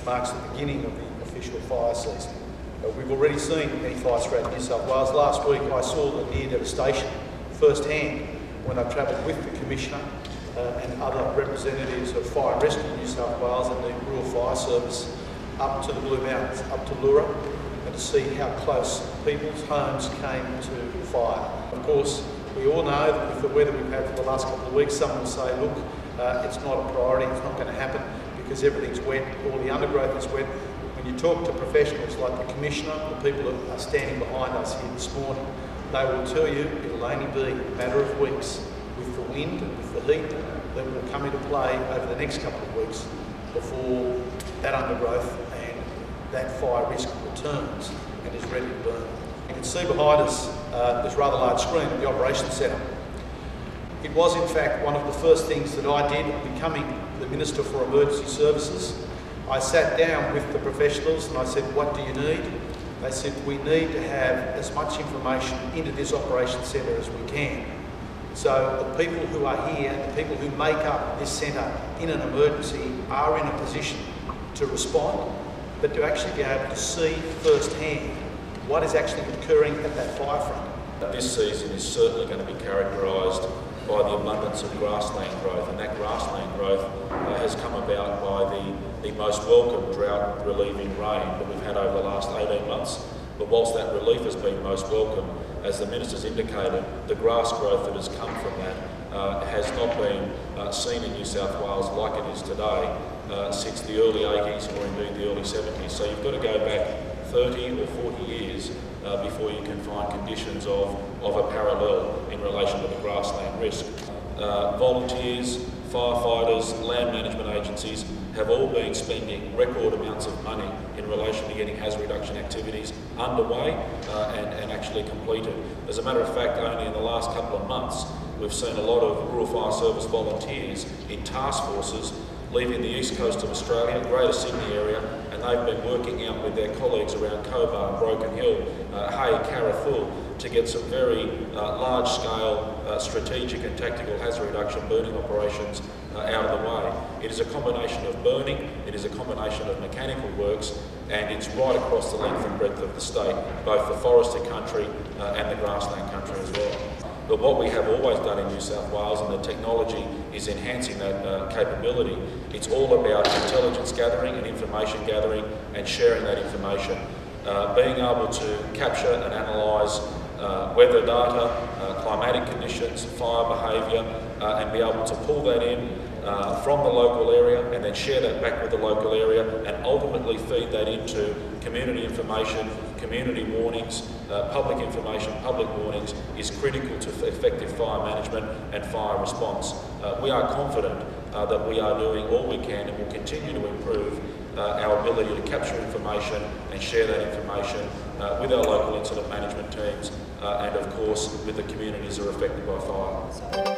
which marks the beginning of the official fire season. We've already seen many fires throughout New South Wales. Last week I saw the near devastation firsthand when I travelled with the Commissioner and other representatives of Fire and Rescue New South Wales and the Rural Fire Service up to the Blue Mountains, up to Lura, and to see how close people's homes came to fire. Of course, we all know that with the weather we've had for the last couple of weeks, some will say, look, it's not a priority, it's not going to happen because everything's wet, all the undergrowth is wet. When you talk to professionals like the Commissioner, the people that are standing behind us here this morning, they will tell you it'll only be a matter of weeks with the wind and with the heat that will come into play over the next couple of weeks before that undergrowth and that fire risk returns and is ready to burn. You can see behind us this rather large screen of the Operations Centre. It was in fact one of the first things that I did on becoming the Minister for Emergency Services. I sat down with the professionals and I said, what do you need? They said, we need to have as much information into this Operations Centre as we can. So the people who are here, the people who make up this centre in an emergency are in a position to respond, but to actually be able to see firsthand what is actually occurring at that fire front. This season is certainly going to be characterised by the abundance of grassland growth, and that grassland growth has come about by the most welcome drought relieving rain that we've had over the last 18 months. But whilst that relief has been most welcome, as the Minister's indicated, the grass growth that has come from that has not been seen in New South Wales like it is today since the early 80s or indeed the early 70s. So you've got to go back 30 or 40 years before you can find conditions of a parallel in relation to the grassland risk. Volunteers, firefighters, land management agencies have all been spending record amounts of money in relation to getting hazard reduction activities underway and actually completed. As a matter of fact, only in the last couple of months we've seen a lot of Rural Fire Service volunteers in task forces leaving the east coast of Australia, Greater Sydney area, and they've been working out with their colleagues around Cobar, Broken Hill, Hay, Caraful, to get some very large-scale strategic and tactical hazard reduction burning operations out of the way. It is a combination of burning, it is a combination of mechanical works, and it's right across the length and breadth of the state, both the forested country and the grassland country as well. But what we have always done in New South Wales, and the technology is enhancing that capability, it's all about intelligence gathering and information gathering and sharing that information. Being able to capture and analyse weather data, climatic conditions, fire behaviour, and be able to pull that in from the local area and then share that back with the local area and ultimately feed that into community information, community warnings, public information, public warnings is critical to effective fire management and fire response. We are confident that we are doing all we can and will continue to improve our ability to capture information and share that information with our local incident management teams and of course with the communities that are affected by fire.